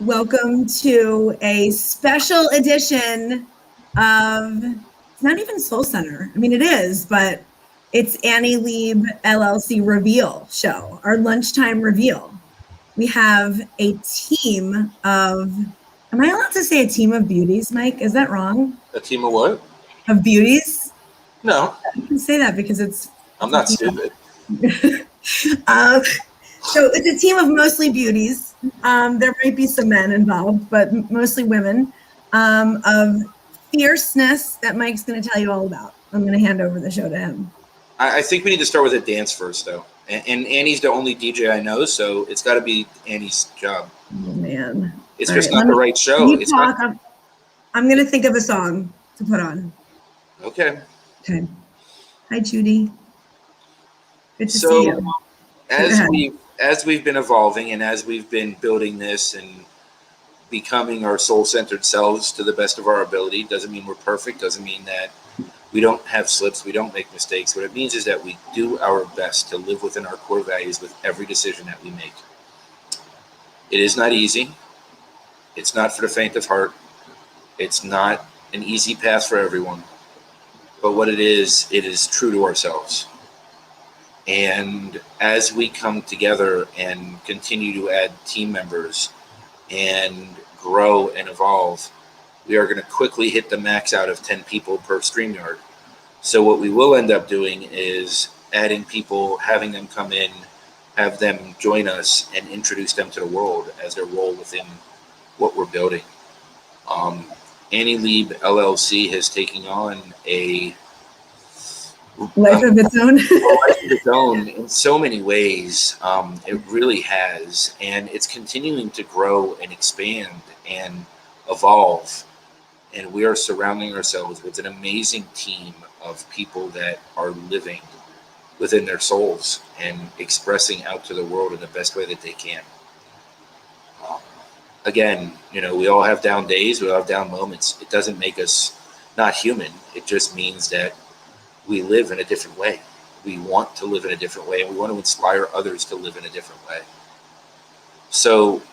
Welcome to a special edition of, it's not even Soul Center. I mean, it is, but it's Annie Leib LLC reveal show, our lunchtime reveal. We have a team of, am I allowed to say a team of beauties, Mike? Is that wrong? A team of what? Of beauties? No. I can say that because it's I'm not stupid. So it's a team of mostly beauties. There might be some men involved, but mostly women, of fierceness that Mike's going to tell you all about. I'm going to hand over the show to him. I think we need to start with a dance first, though. And Annie's the only DJ I know, so it's got to be Annie's job. Oh, man. It's all just not the right show. I'm going to think of a song to put on. Okay. Hi, Judy. Good to see you. As we've been evolving and as we've been building this and becoming our soul-centered selves to the best of our ability, doesn't mean we're perfect, doesn't mean that we don't have slips, we don't make mistakes. What it means is that we do our best to live within our core values with every decision that we make. It is not easy. It's not for the faint of heart. It's not an easy path for everyone. But what it is true to ourselves. And as we come together and continue to add team members and grow and evolve, we are going to quickly hit the max out of 10 people per StreamYard. So what we will end up doing is adding people, having them come in, have them join us and introduce them to the world as their role within what we're building. Annie Leib LLC has taken on a life of its own. Life of its own in so many ways. It really has, and it's continuing to grow and expand and evolve. And we are surrounding ourselves with an amazing team of people that are living within their souls and expressing out to the world in the best way that they can. Again, we all have down days, we all have down moments. It doesn't make us not human. It just means that we live in a different way. We want to live in a different way, and we want to inspire others to live in a different way. So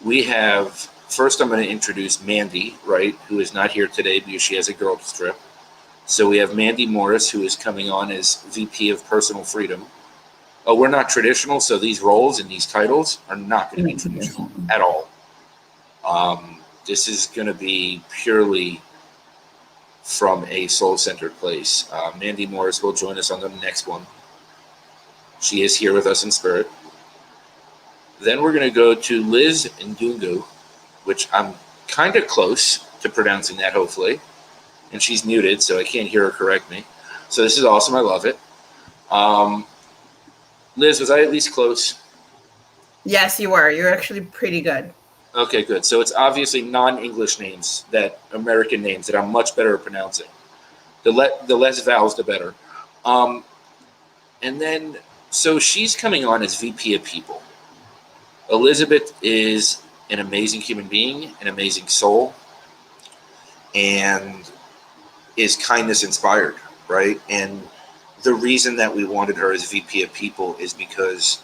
we have, first I'm going to introduce Mandy, right, who is not here today because she has a girls trip. So we have Mandy Morris, who is coming on as VP of Personal Freedom. We're not traditional, so these roles and these titles are not going to be traditional at all. This is going to be purely from a soul-centered place. Mandy Morris will join us on the next one. She is here with us in spirit. Then we're going to go to Liz Ndungu, which I'm kind of close to pronouncing that, hopefully. And she's muted, so I can't hear her correct me. So this is awesome. I love it. Liz, was I at least close? Yes, you were. You're actually pretty good. Okay, good. So it's obviously non-English names, American names that I'm much better at pronouncing. The less vowels, the better. And then, so she's coming on as VP of People. Elizabeth is an amazing human being, an amazing soul, and is kindness inspired, right? And the reason that we wanted her as VP of People is because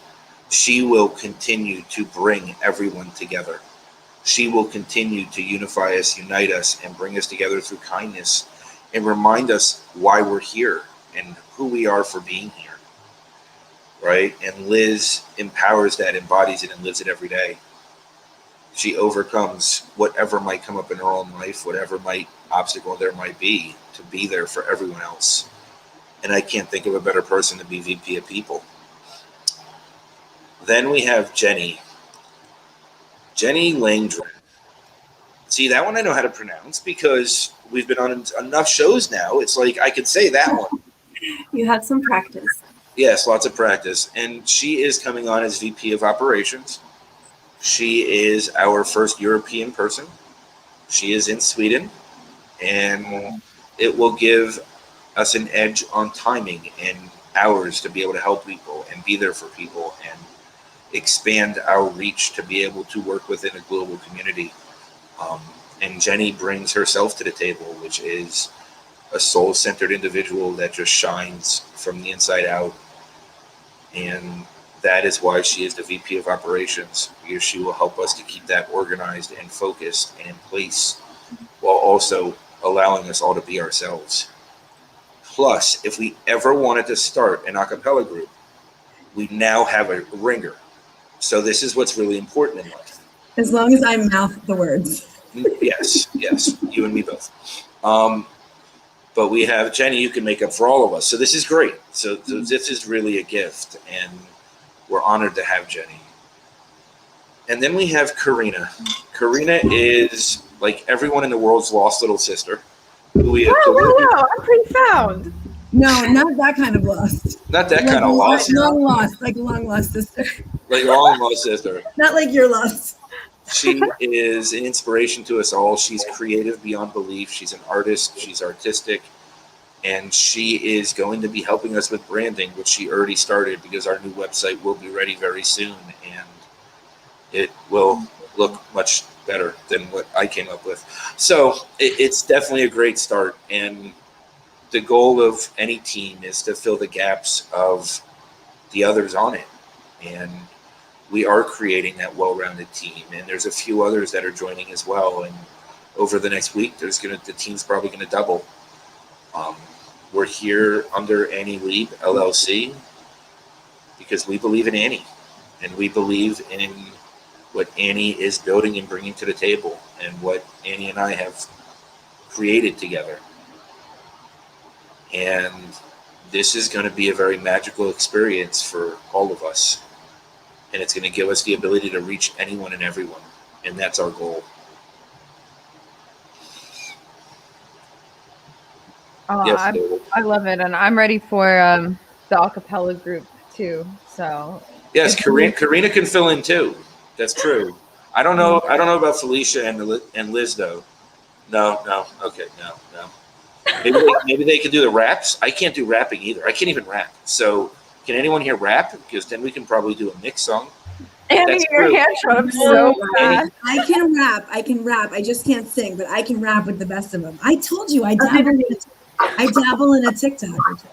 she will continue to bring everyone together. She will continue to unify us, unite us, and bring us together through kindness and remind us why we're here and who we are for being here, right? And Liz empowers that, embodies it, and lives it every day. She overcomes whatever might come up in her own life, whatever obstacle there might be, to be there for everyone else. And I can't think of a better person to be VP of People. Then we have Jenny Langdren. See, that one I know how to pronounce because we've been on enough shows now. It's like I could say that one. You had some practice. Yes, lots of practice. And she is coming on as VP of Operations. She is our first European person. She is in Sweden. And it will give us an edge on timing and hours to be able to help people and be there for people and expand our reach to be able to work within a global community. And Jenny brings herself to the table, which is a soul-centered individual that just shines from the inside out. And that is why she is the VP of operations, because she will help us to keep that organized and focused and in place while also allowing us all to be ourselves. Plus, if we ever wanted to start an a cappella group, we now have a ringer. So this is what's really important in life. As long as I mouth the words. Yes, you and me both. But we have Jenny who can make up for all of us. So this is great. So this is really a gift, and we're honored to have Jenny. And then we have Karina. Karina is like everyone in the world's lost little sister. Wow, I'm pretty found. No, not that kind of lost. Not that kind of lost. Long lost, like long lost sister. Like long lost sister. Not like you're lost. She is an inspiration to us all. She's creative beyond belief. She's an artist. She's artistic. And she is going to be helping us with branding, which she already started, because our new website will be ready very soon. And it will look much better than what I came up with. So it's definitely a great start. And the goal of any team is to fill the gaps of the others on it. And we are creating that well-rounded team. And there's a few others that are joining as well. And over the next week, the team's probably going to double. We're here under Annie Leib, LLC, because we believe in Annie. And we believe in what Annie is building and bringing to the table, and what Annie and I have created together. And this is going to be a very magical experience for all of us. And it's going to give us the ability to reach anyone and everyone. And that's our goal. Oh, Yes, I love it. And I'm ready for the a cappella group too. So yes, Karina can fill in too. That's true. I don't know about Felicia and Liz though. No. Okay, no. Maybe they could do the raps. I can't do rapping either. I can't even rap. So can anyone here rap? Because then we can probably do a mix song. Annie, That's your true. hand shot up so fast. I can rap. I just can't sing, but I can rap with the best of them. I told you I dabble in a TikTok or two.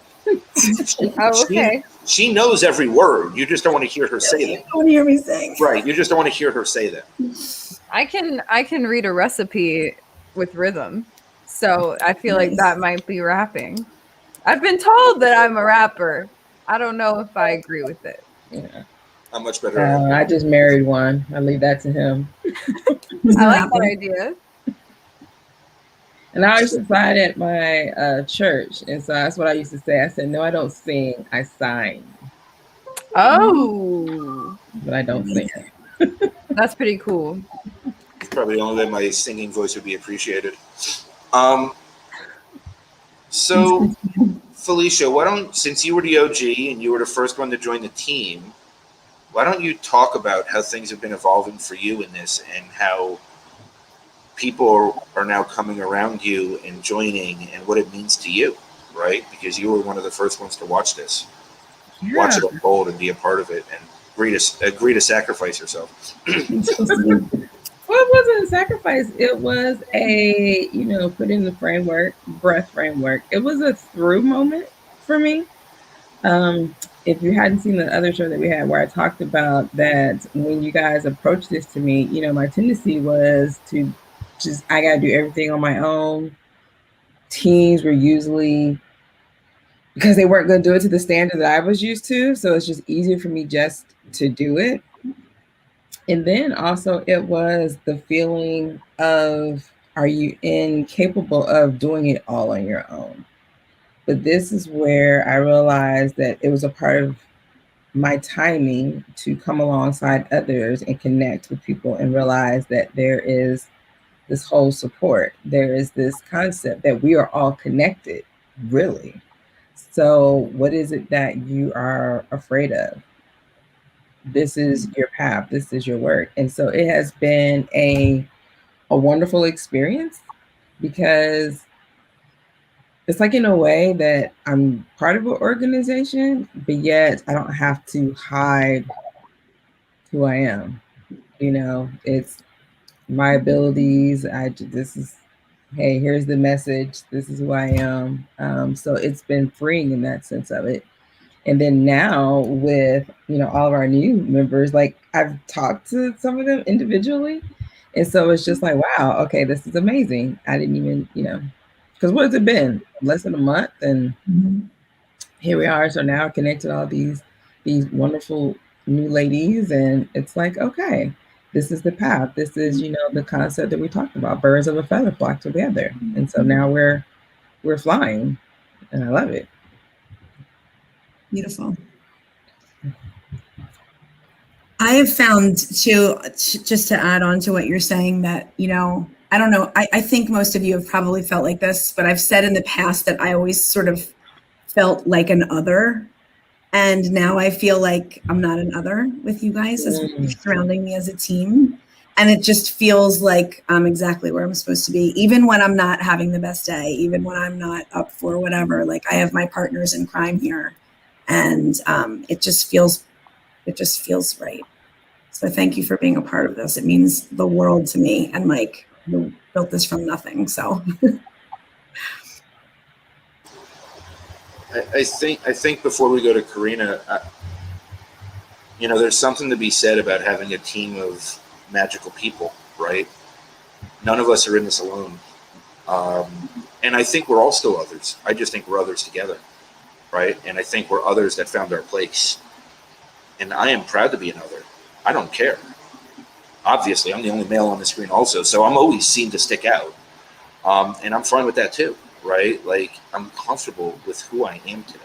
Oh, okay. She knows every word. You just don't want to hear her say You them. don't want to hear me sing. Right. You just don't want to hear her say them. I can read a recipe with rhythm. So I feel like Nice. that might be rapping. I've been told that I'm a rapper. I don't know if I agree with it. Yeah. How much better? I just married one. I leave that to him. Who's the I like rapper? that idea. And I used to sign at my church. And so that's what I used to say. I said, no, I don't sing. I sign. Oh, But I don't sing. that's pretty cool. It's probably the only way my singing voice would be appreciated. So, Felicia, since you were the OG and you were the first one to join the team, why don't you talk about how things have been evolving for you in this, and how people are now coming around you and joining, and what it means to you, right? Because you were one of the first ones to watch this, watch it unfold and be a part of it, and agree to sacrifice yourself. Well, it wasn't a sacrifice. It was a, put in the breath framework. It was a through moment for me. If you hadn't seen the other show that we had where I talked about that, when you guys approached this to me, my tendency was to I got to do everything on my own. Teams were usually, because they weren't going to do it to the standard that I was used to. So it's just easier for me just to do it. And then also it was the feeling of, are you incapable of doing it all on your own? But this is where I realized that it was a part of my timing to come alongside others and connect with people and realize that there is this whole support. There is this concept that we are all connected, really. So what is it that you are afraid of? This is your path. This is your work. And so it has been a wonderful experience, because it's like, in a way, that I'm part of an organization, but yet I don't have to hide who I am. It's my abilities. Hey, here's the message. This is who I am. So it's been freeing in that sense of it. And then now with, all of our new members, like I've talked to some of them individually. And so it's just like, wow, okay, this is amazing. I didn't even, because what has it been? Less than a month. And here we are. So now connected all these wonderful new ladies. And it's like, okay, this is the path. This is, the concept that we talked about, birds of a feather flock together. And so now we're flying, and I love it. Beautiful. I have found too, just to add on to what you're saying, that, I don't know, I think most of you have probably felt like this, but I've said in the past that I always sort of felt like an other. And now I feel like I'm not an other with you guys as you're surrounding me as a team. And it just feels like I'm exactly where I'm supposed to be, even when I'm not having the best day, even when I'm not up for whatever. Like, I have my partners in crime here, and it just feels right. So thank you for being a part of this. It means the world to me and Mike, who built this from nothing. So I think before we go to Karina, there's something to be said about having a team of magical people, right? None of us are in this alone. And I think we're all still others. I just think we're others together, right? And I think we're others that found our place. And I am proud to be another. I don't care. Obviously, I'm the only male on the screen also, so I'm always seen to stick out. And I'm fine with that too, right? Like, I'm comfortable with who I am today.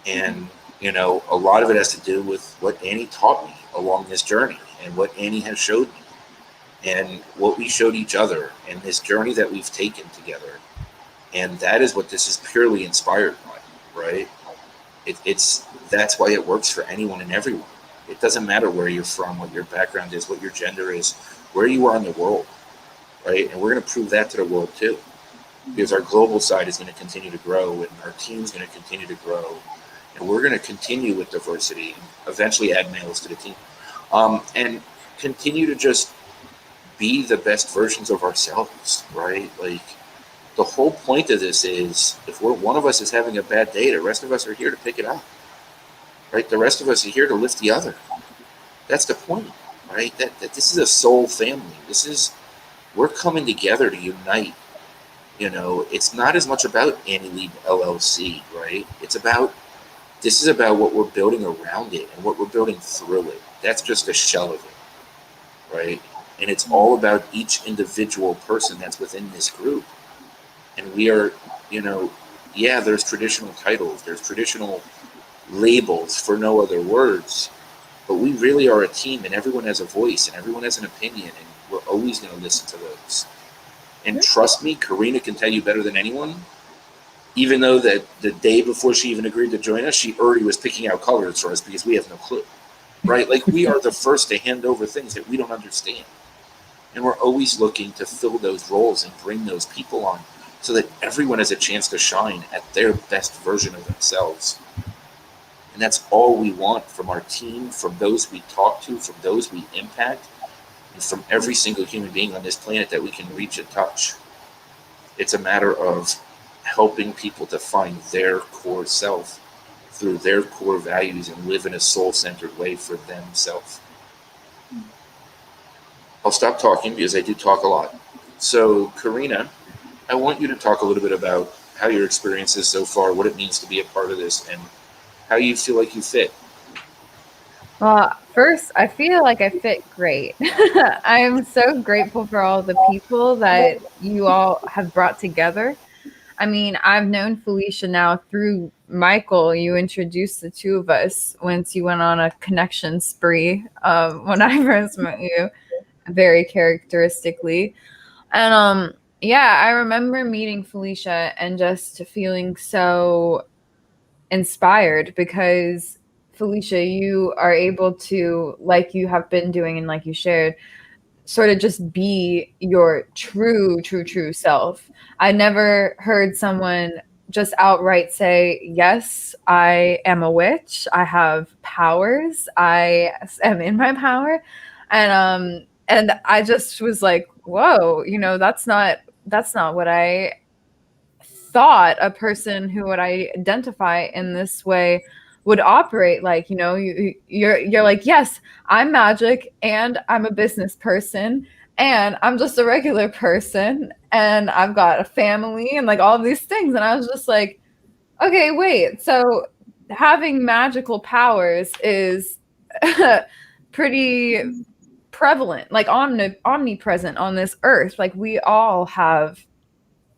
And, a lot of it has to do with what Annie taught me along this journey and what Annie has showed me and what we showed each other and this journey that we've taken together. And that is what this is purely inspired by, right? That's why it works for anyone and everyone. It doesn't matter where you're from, what your background is, what your gender is, where you are in the world, right? And we're going to prove that to the world too, because our global side is going to continue to grow, and our team's going to continue to grow, and we're going to continue with diversity and eventually add males to the team, and continue to just be the best versions of ourselves, right? Like, the whole point of this is, if one of us is having a bad day, the rest of us are here to pick it up, right? The rest of us are here to lift the other. That's the point, right? That this is a soul family. We're coming together to unite. It's not as much about Annie Leib LLC, right? This is about what we're building around it and what we're building through it. That's just a shell of it, right? And it's all about each individual person that's within this group. And we are, there's traditional titles, there's traditional labels for no other words, but we really are a team, and everyone has a voice and everyone has an opinion, and we're always going to listen to those. And trust me, Karina can tell you better than anyone, even though that the day before she even agreed to join us, she already was picking out colors for us because we have no clue, right? Like, we are the first to hand over things that we don't understand. And we're always looking to fill those roles and bring those people on so that everyone has a chance to shine at their best version of themselves. And that's all we want from our team, from those we talk to, from those we impact, and from every single human being on this planet that we can reach and touch. It's a matter of helping people to find their core self through their core values and live in a soul-centered way for themselves. I'll stop talking because I do talk a lot. So, Karina, I want you to talk a little bit about how your experience is so far, what it means to be a part of this, and how you feel like you fit. Well, first, I feel like I fit great. I am so grateful for all the people that you all have brought together. I mean, I've known Felicia now through Michael. You introduced the two of us once you went on a connection spree when I first met you, very characteristically. And I remember meeting Felicia and just feeling so inspired because, Felicia, you are able to, like you have been doing and like you shared, sort of just be your true self. I never heard someone just outright say, yes, I am a witch. I have powers. I am in my power. And I just was like, whoa, that's not what I thought a person who would identify in this way would operate. Like, you know, you're like, yes, I'm magic and I'm a business person and I'm just a regular person and I've got a family and like all these things. And I was just like, okay, wait, so having magical powers is pretty prevalent, like omnipresent on this earth. Like we all have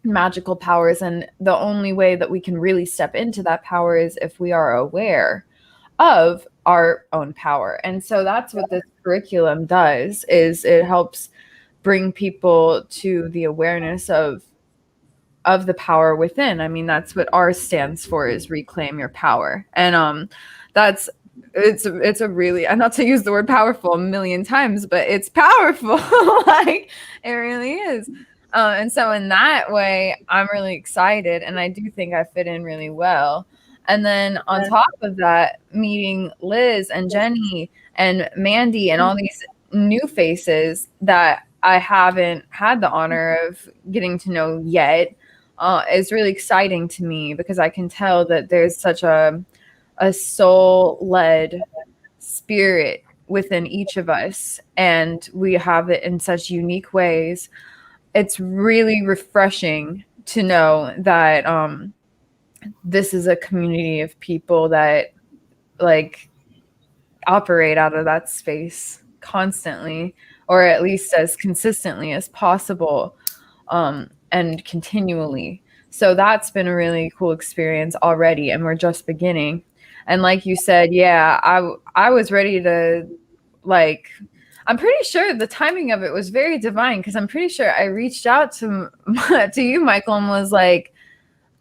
magical powers, and the only way that we can really step into that power is if we are aware of our own power. And so that's what this curriculum does, is it helps bring people to the awareness of the power within. I mean, that's what R stands for, is reclaim your power. And it's a really, and not to use the word powerful a million times, but it's powerful. Like it really is. And so in that way, I'm really excited, and I do think I fit in really well. And then on top of that, meeting Liz and Jenny and Mandy and all these new faces that I haven't had the honor of getting to know yet is really exciting to me, because I can tell that there's such a soul-led spirit within each of us, and we have it in such unique ways. It's really refreshing to know that this is a community of people that like operate out of that space constantly, or at least as consistently as possible, and continually. So that's been a really cool experience already, and we're just beginning. And like you said, yeah, I was ready to, like, I'm pretty sure the timing of it was very divine, because I'm pretty sure I reached out to you, Michael, and was like,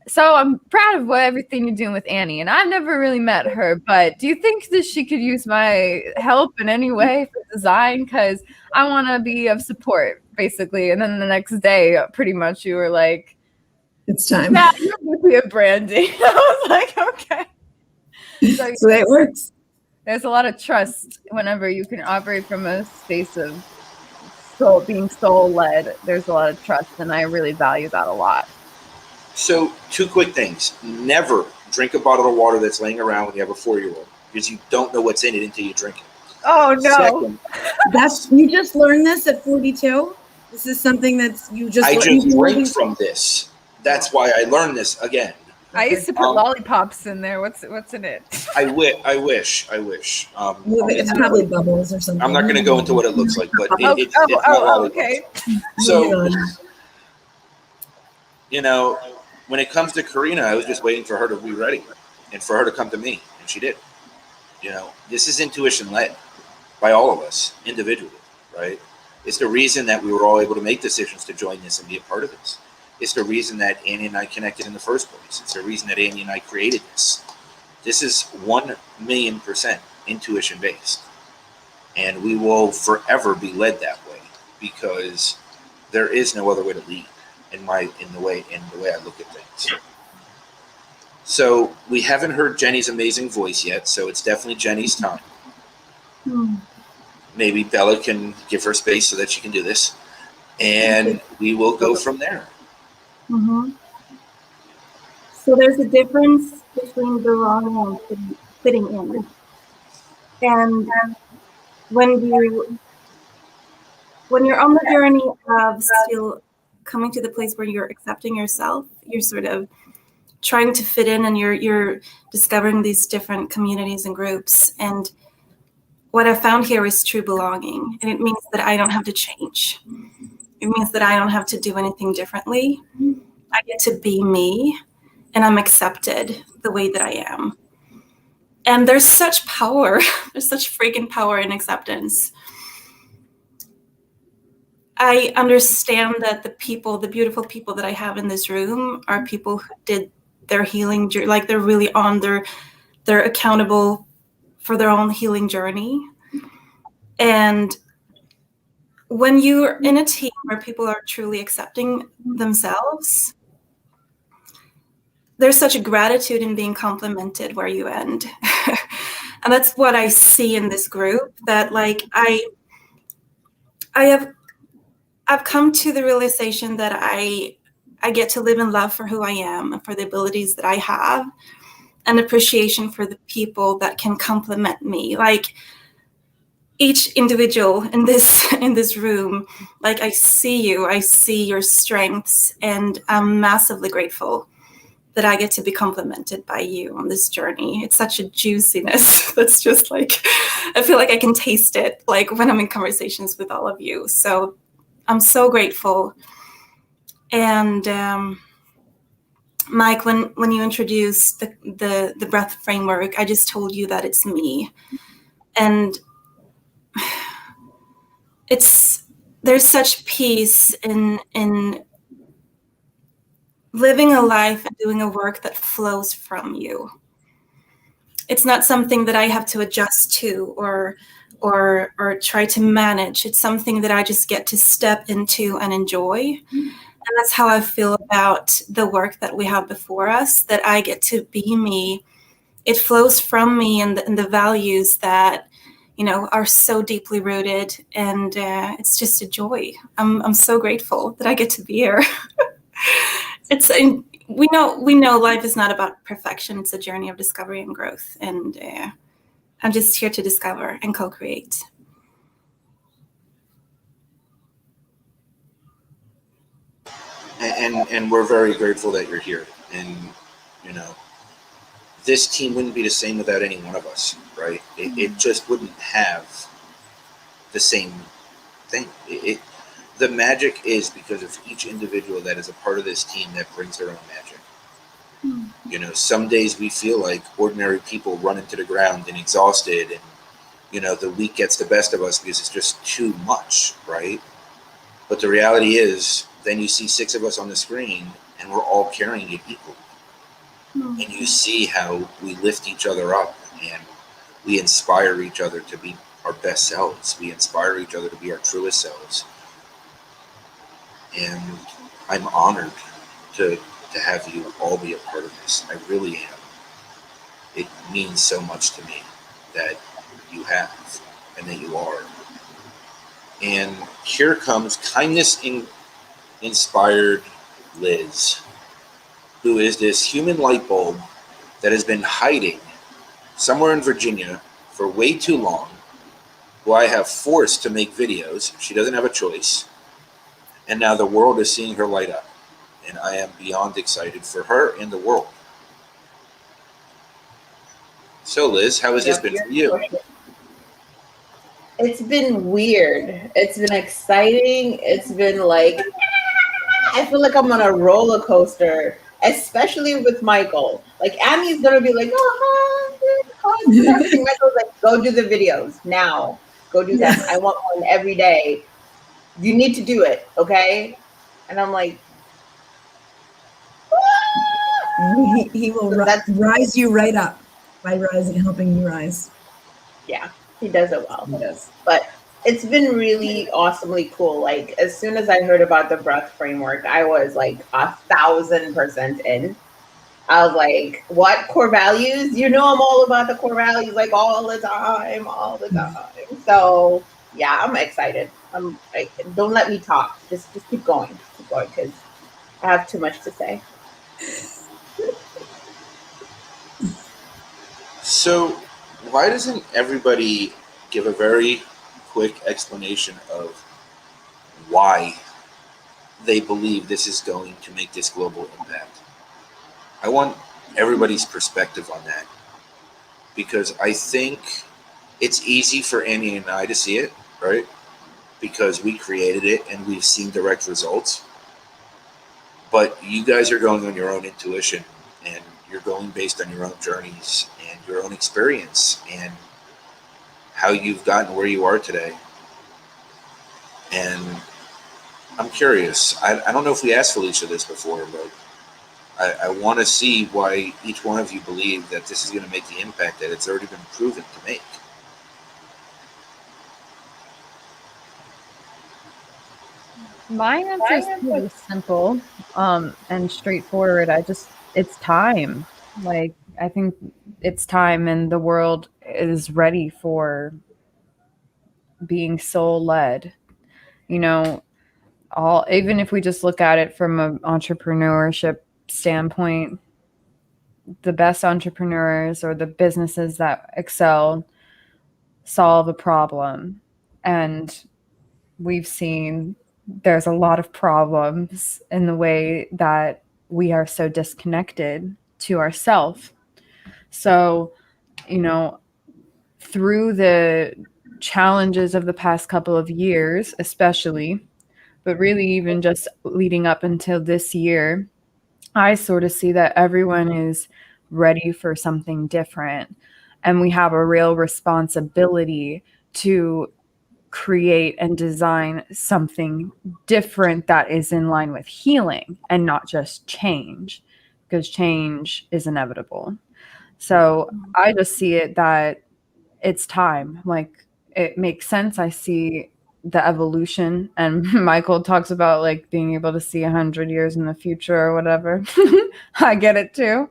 so I'm proud of everything you're doing with Annie, and I've never really met her, but do you think that she could use my help in any way for design? Because I want to be of support, basically. And then the next day, pretty much, you were like, It's time. yeah, you're VP of branding. I was like, okay. So So it works. there's a lot of trust whenever you can operate from a space of being soul-led. There's a lot of trust, and I really value that a lot. So, two quick things. Never drink a bottle of water that's laying around when you have a 4-year-old, because you don't know what's in it until you drink it. Oh, no. Second, You just learned this at 42? This is something that's I just drank from this. That's why I learned this again. I used to put lollipops in there. What's in it? I wish. It's probably bubbles or something. I'm not going to go into what it looks like, but it's not okay. So, you know, when it comes to Karina, I was just waiting for her to be ready and for her to come to me, and she did. You know, this is intuition led by all of us individually, right? It's the reason that we were all able to make decisions to join this and be a part of this. It's the reason that Annie and I connected in the first place. It's the reason that Annie and I created this. This is 1,000,000% intuition based, and we will forever be led that way, because there is no other way to lead in the way I look at things. So we haven't heard Jenny's amazing voice yet, so it's definitely Jenny's time. Maybe Bella can give her space so that she can do this, and we will go from there. Mm-hmm. So there's a difference between belonging and fitting in. And when you're on the journey of still coming to the place where you're accepting yourself, you're sort of trying to fit in, and you're discovering these different communities and groups. And what I found here is true belonging. And it means that I don't have to change. It means that I don't have to do anything differently. I get to be me, and I'm accepted the way that I am. And there's such power. There's such freaking power in acceptance. I understand that the beautiful people that I have in this room are people who did their healing, like they're really they're accountable for their own healing journey. And when you're in a team where people are truly accepting themselves, there's such a gratitude in being complimented where you end. And that's what I see in this group, that like I've come to the realization that I I get to live in love for who I am and for the abilities that I have, and appreciation for the people that can complement me. Like each individual in this room, like I see you, I see your strengths, and I'm massively grateful that I get to be complimented by you on this journey. It's such a juiciness that's just like, I feel like I can taste it like when I'm in conversations with all of you. So I'm so grateful. And Mike, when you introduced the breath framework, I just told you that it's me. And there's such peace in living a life and doing a work that flows from you. It's not something that I have to adjust to or try to manage. It's something that I just get to step into and enjoy. And that's how I feel about the work that we have before us, that I get to be me. It flows from me, and the values that, are so deeply rooted. And it's just a joy. I'm so grateful that I get to be here. We know life is not about perfection. It's a journey of discovery and growth. And I'm just here to discover and co-create. And we're very grateful that you're here. And this team wouldn't be the same without any one of us, right? It just wouldn't have the same thing. The magic is because of each individual that is a part of this team that brings their own magic. Some days we feel like ordinary people run into the ground and exhausted, and the week gets the best of us because it's just too much, right? But the reality is, then you see 6 of us on the screen and we're all carrying it equally. And you see how we lift each other up and we inspire each other to be our best selves. We inspire each other to be our truest selves. And I'm honored to have you all be a part of this. I really am. It means so much to me that you have and that you are. And here comes kindness-inspired Liz, who is this human light bulb that has been hiding somewhere in Virginia for way too long, who I have forced to make videos. She doesn't have a choice. And now the world is seeing her light up. And I am beyond excited for her and the world. So Liz, how has this been for you? It's been weird. It's been exciting. It's been like, I feel like I'm on a roller coaster, especially with Michael. Like Annie's gonna be like, Michael's like, go do the videos now. Go do that. I want one every day. You need to do it, okay? And I'm like, he will rise you right up by helping you rise. Yeah, he does it well. He does. But it's been really awesomely cool. Like as soon as I heard about the breath framework, I was like 1,000% in. I was like, what core values? I'm all about the core values, like all the time. So yeah, I'm excited. I'm like, don't let me talk. Just keep going. Because I have too much to say. So why doesn't everybody give a very quick explanation of why they believe this is going to make this global impact? I want everybody's perspective on that, because I think it's easy for Annie and I to see it, right? Because we created it and we've seen direct results. But you guys are going on your own intuition, and you're going based on your own journeys and your own experience and how you've gotten where you are today. And I'm curious. I don't know if we asked Felicia this before, but I want to see why each one of you believe that this is going to make the impact that it's already been proven to make. My answer is pretty simple and straightforward. It's time. Like, I think it's time, and the world is ready for being soul led. even if we just look at it from an entrepreneurship standpoint, the best entrepreneurs or the businesses that excel solve a problem. And we've seen there's a lot of problems in the way that we are so disconnected to ourselves. So, you know, through the challenges of the past couple of years, especially, but really even just leading up until this year, I sort of see that everyone is ready for something different. And we have a real responsibility to create and design something different that is in line with healing and not just change, because change is inevitable. So I just see it that it's time. Like, it makes sense. I see the evolution, and Michael talks about like being able to see 100 years in the future or whatever. I get it too.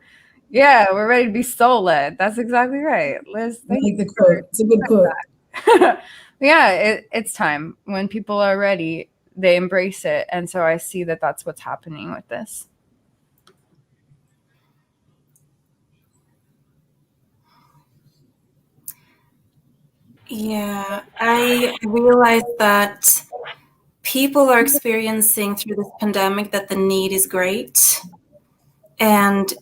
Yeah, we're ready to be soul led. That's exactly right. Liz, I like the quote. It's a good quote. yeah, it's time. When people are ready, they embrace it. And so I see that that's what's happening with this. Yeah, I realized that people are experiencing through this pandemic that the need is great. And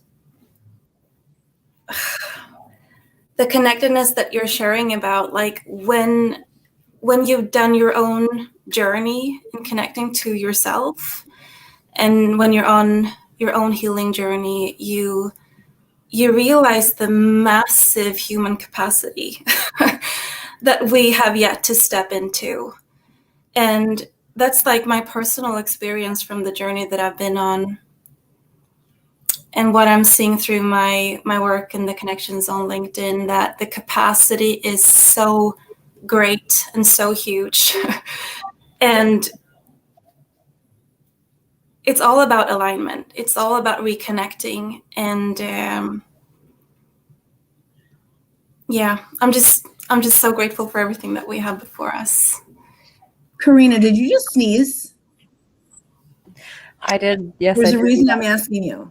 the connectedness that you're sharing about, like when you've done your own journey in connecting to yourself, and when you're on your own healing journey, you realize the massive human capacity that we have yet to step into. And that's like my personal experience from the journey that I've been on, and what I'm seeing through my work and the connections on LinkedIn, that the capacity is so great and so huge. And it's all about alignment. It's all about reconnecting. And yeah, I'm just so grateful for everything that we have before us. Karina, did you just sneeze? I did. Yes, There's I a did. reason I'm asking you.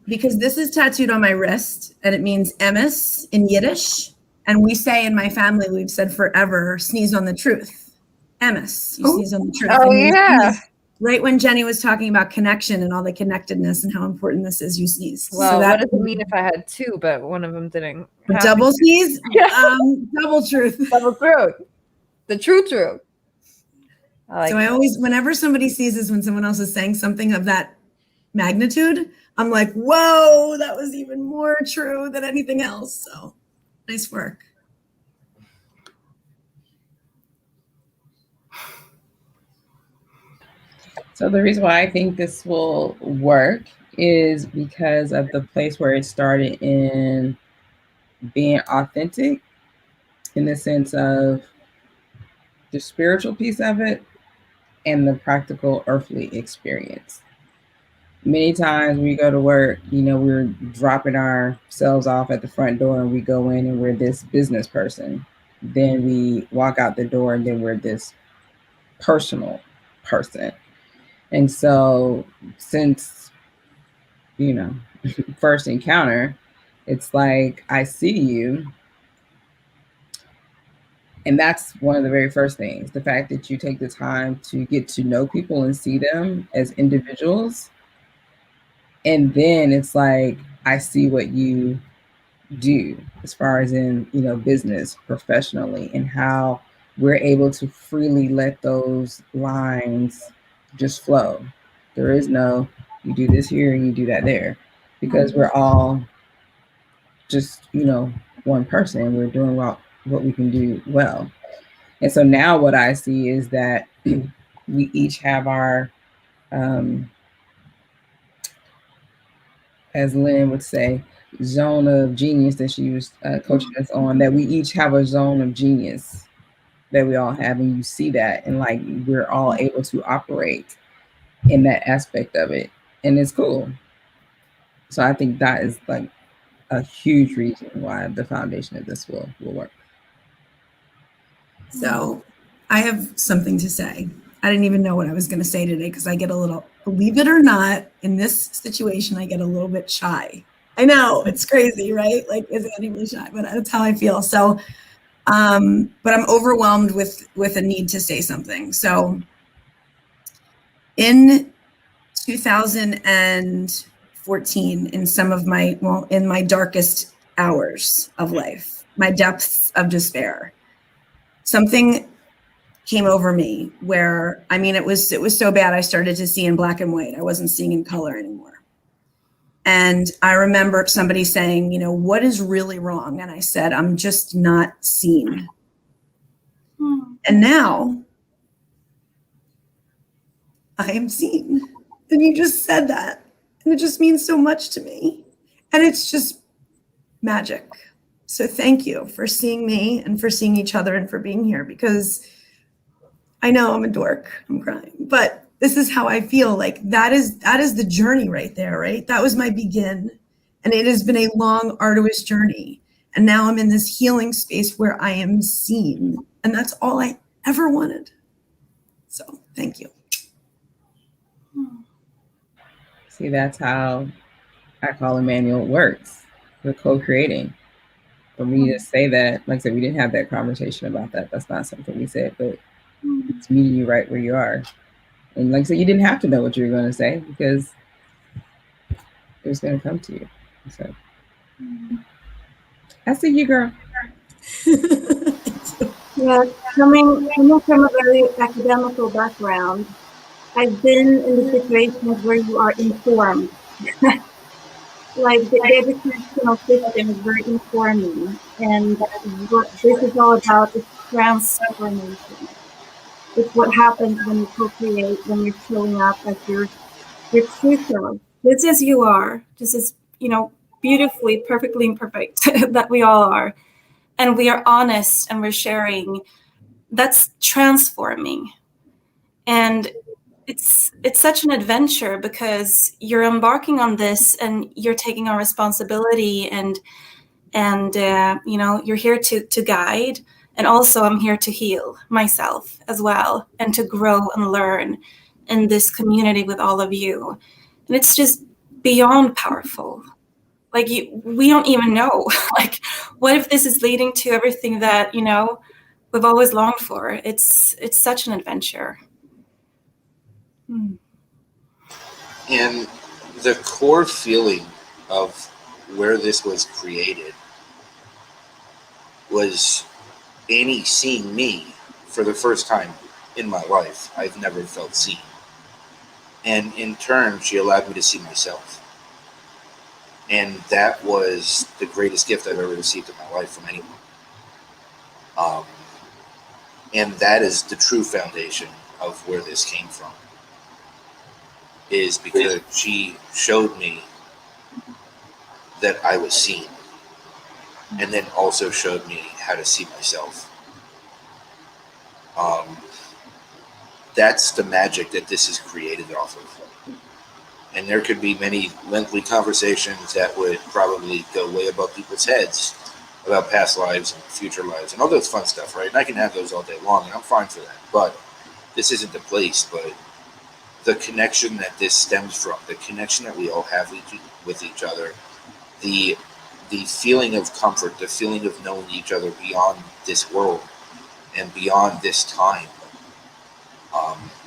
Because this is tattooed on my wrist, and it means emes in Yiddish. And we say in my family, we've said forever, sneeze on the truth. Emes, you sneeze on the truth. Oh, and you yeah. sneeze. Right when Jenny was talking about connection and all the connectedness and how important this is, you sneeze. Well, so what does it mean if I had two, but one of them didn't? Double sneeze? Double truth. Double truth. The true truth. I always, whenever somebody sneezes when someone else is saying something of that magnitude, I'm like, whoa, that was even more true than anything else. So nice work. So the reason why I think this will work is because of the place where it started in being authentic, in the sense of the spiritual piece of it and the practical earthly experience. Many times we go to work, we're dropping ourselves off at the front door and we go in and we're this business person. Then we walk out the door and then we're this personal person. And so since, first encounter, it's like, I see you. And that's one of the very first things, the fact that you take the time to get to know people and see them as individuals. And then it's like, I see what you do as far as in, business professionally, and how we're able to freely let those lines just flow. There is no, you do this here and you do that there, because we're all just, one person. We're doing what we can do well. And so now what I see is that we each have our, as Lynn would say, zone of genius that she was coaching us on, that we each have a zone of genius that we all have. And you see that, and like, we're all able to operate in that aspect of it. And it's cool. So I think that is like a huge reason why the foundation of this will work. So I have something to say. I didn't even know what I was going to say today because I get a little, believe it or not, in this situation, I get a little bit shy. I know, it's crazy, right? Like, is Annie really shy? But that's how I feel. So, but I'm overwhelmed with a need to say something. So in 2014, in some of my, in my darkest hours of life, my depths of despair, something came over me where, I mean, it was so bad I started to see in black and white. I wasn't seeing in color anymore. And I remember somebody saying, you know, what is really wrong? And I said, I'm just not seen. And now I am seen. And you just said that. And it just means so much to me. And it's just magic. So thank you for seeing me and for seeing each other and for being here, because I know I'm a dork, I'm crying, but this is how I feel. Like that is the journey right there, right? That was my begin. And it has been a long, arduous journey. And now I'm in this healing space where I am seen. And that's all I ever wanted. So thank you. See, that's how I call Emmanuel works. We're co-creating. For me to say that, like I said, we didn't have that conversation about that. That's not something we said, but it's meeting you right where you are. And like I said, you didn't have to know what you were going to say because it was going to come to you. So I see you, girl. Yeah, coming from a very academical background, I've been in the situations where you are informed. Like the educational system is very informing, and what this is all about is transformation. It's what happens when you co-create, when you're showing up as your true self. Just as you are, just as, you know, beautifully, perfectly imperfect that we all are. And we are honest and we're sharing. That's transforming. And it's such an adventure because you're embarking on this and you're taking on responsibility and you know, you're here to guide. And also I'm here to heal myself as well and to grow and learn in this community with all of you. And it's just beyond powerful. Like we don't even know, like, what if this is leading to everything that, you know, we've always longed for? It's such an adventure. And the core feeling of where this was created was Annie seeing me for the first time in my life. I've never felt seen. And in turn, she allowed me to see myself. And that was the greatest gift I've ever received in my life from anyone. And that is the true foundation of where this came from. Is because she showed me that I was seen. And then also showed me how to see myself. That's the magic that this is created off of. And there could be many lengthy conversations that would probably go way above people's heads about past lives and future lives and all those fun stuff, right? And I can have those all day long, and I'm fine for that. But this isn't the place. But the connection that this stems from, the connection that we all have with each other, the feeling of comfort, the feeling of knowing each other beyond this world and beyond this time,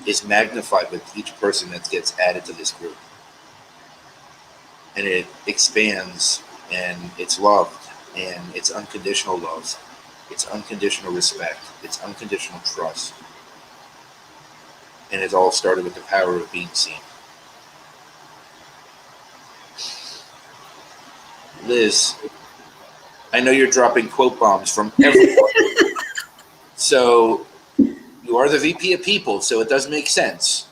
is magnified with each person that gets added to this group. And it expands, and it's loved, and it's unconditional love, it's unconditional respect, it's unconditional trust. And it all started with the power of being seen. Liz, I know you're dropping quote bombs from everyone. So you are the VP of People, so it does make sense.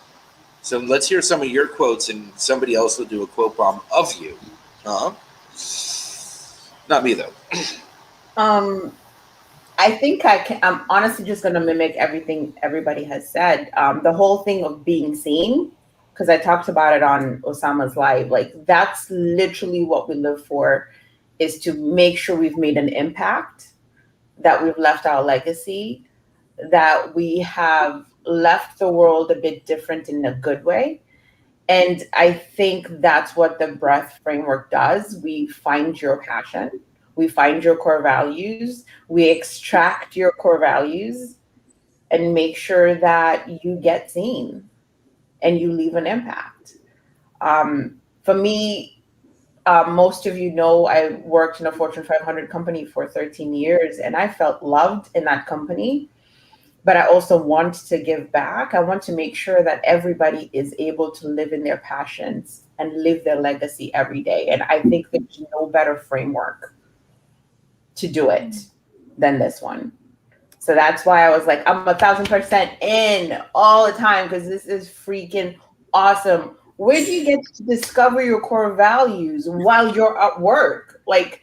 So let's hear some of your quotes, and somebody else will do a quote bomb of you. Not me, though. I think I'm honestly just going to mimic everything everybody has said. The whole thing of being seen, because I talked about it on Osama's Live, like that's literally what we live for, is to make sure we've made an impact, that we've left our legacy, that we have left the world a bit different in a good way. And I think that's what the breath framework does. We find your passion, we find your core values, we extract your core values and make sure that you get seen and you leave an impact. For me, most of you know I worked in a Fortune 500 company for 13 years and I felt loved in that company. But I also want to give back. I want to make sure that everybody is able to live in their passions and live their legacy every day. And I think there's no better framework to do it than this one. So that's why I was like, I'm 1,000% in all the time because this is freaking awesome. Where do you get to discover your core values while you're at work? Like,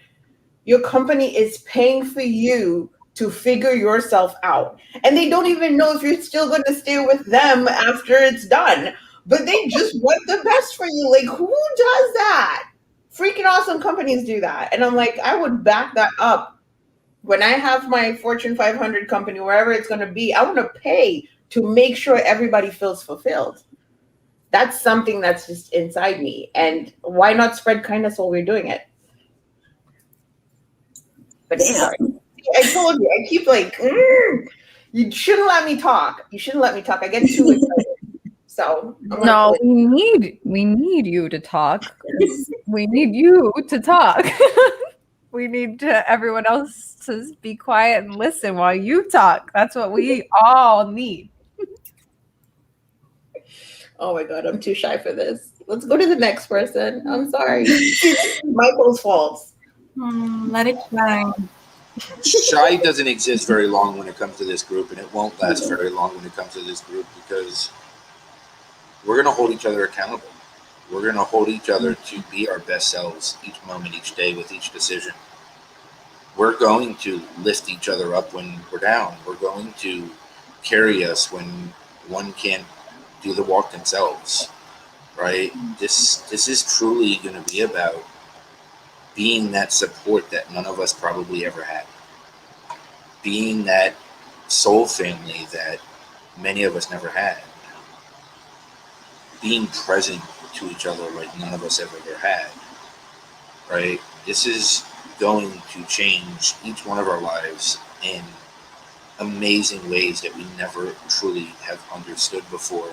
your company is paying for you to figure yourself out. And they don't even know if you're still going to stay with them after it's done. But they just want the best for you. Like, who does that? Freaking awesome companies do that. And I'm like, I would back that up. When I have my Fortune 500 company, wherever it's going to be, I want to pay to make sure everybody feels fulfilled. That's something that's just inside me. And why not spread kindness while we're doing it? But sorry. I told you, I keep like, you shouldn't let me talk. You shouldn't let me talk. I get too excited. So no, we need you to talk. We need you to talk. We need everyone else to be quiet and listen while you talk. That's what we all need. Oh my God, I'm too shy for this. Let's go to the next person. I'm sorry. Michael's fault. Let it shine. Shy doesn't exist very long when it comes to this group, and it won't last very long when it comes to this group because we're going to hold each other accountable. We're going to hold each other to be our best selves each moment, each day, with each decision. We're going to lift each other up when we're down. We're going to carry us when one can't do the walk themselves, right? This is truly going to be about being that support that none of us probably ever had. Being that soul family that many of us never had. Being present to each other like none of us ever had, right? This is going to change each one of our lives in amazing ways that we never truly have understood before.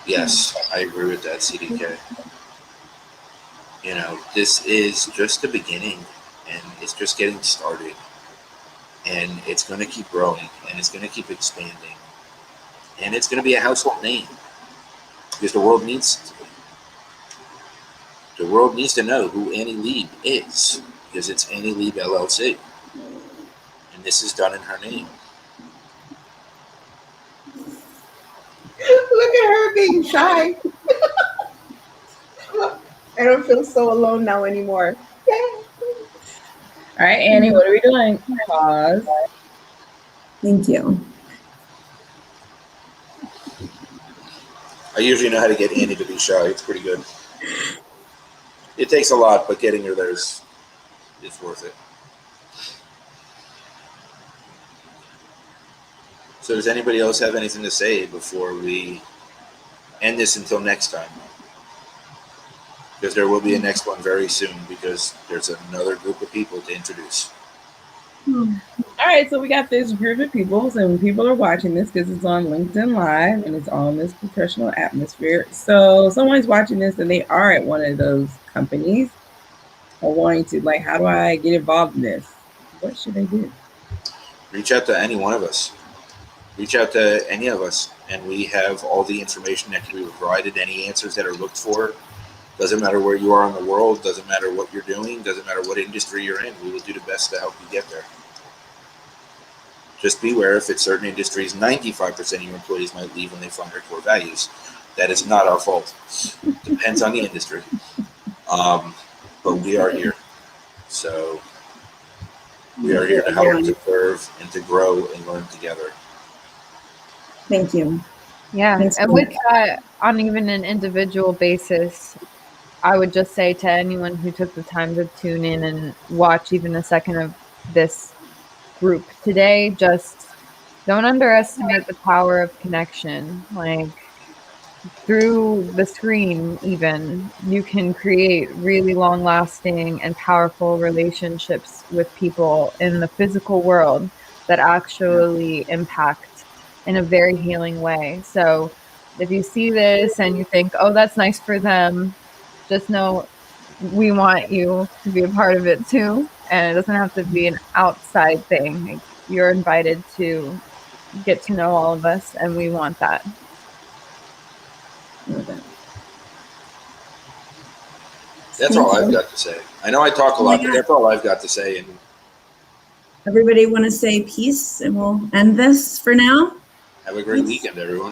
Yes, I agree with that, CDK. You know, this is just the beginning, and it's just getting started, and it's going to keep growing, and it's going to keep expanding, and it's going to be a household name because the world needs to be. The world needs to know who Annie Leib is because it's Annie Leib LLC, and this is done in her name. Look at her being shy. I don't feel so alone now anymore. Yay. All right, Annie, what are we doing? Pause. Thank you. I usually know how to get Annie to be shy. It's pretty good. It takes a lot, but getting her there is worth it. So does anybody else have anything to say before we end this until next time? Because there will be a next one very soon because there's another group of people to introduce. All right, so we got this group of people, and people are watching this because it's on LinkedIn Live and it's all in this professional atmosphere. So someone's watching this and they are at one of those companies or wanting to, like, how do I get involved in this? What should they do? Reach out to any one of us. Reach out to any of us, and we have all the information that can be provided, any answers that are looked for. Doesn't matter where you are in the world, doesn't matter what you're doing, doesn't matter what industry you're in, we will do the best to help you get there. Just beware, if it's certain industries, 95% of your employees might leave when they find their core values. That is not our fault. Depends on the industry. But we are here. So we are here to help, to serve, and to grow and learn together. Thank you. Yeah, Thanks and for with that, on even an individual basis, I would just say to anyone who took the time to tune in and watch even a second of this group today, just don't underestimate the power of connection. Like, through the screen, even, you can create really long lasting and powerful relationships with people in the physical world that actually impact in a very healing way. So if you see this and you think, oh, that's nice for them, just know we want you to be a part of it too. And it doesn't have to be an outside thing. Like, you're invited to get to know all of us, and we want that. That's all I've got to say. I know I talk a lot, but that's all I've got to say. And Everybody want to say peace, and we'll end this for now. have a great weekend, everyone.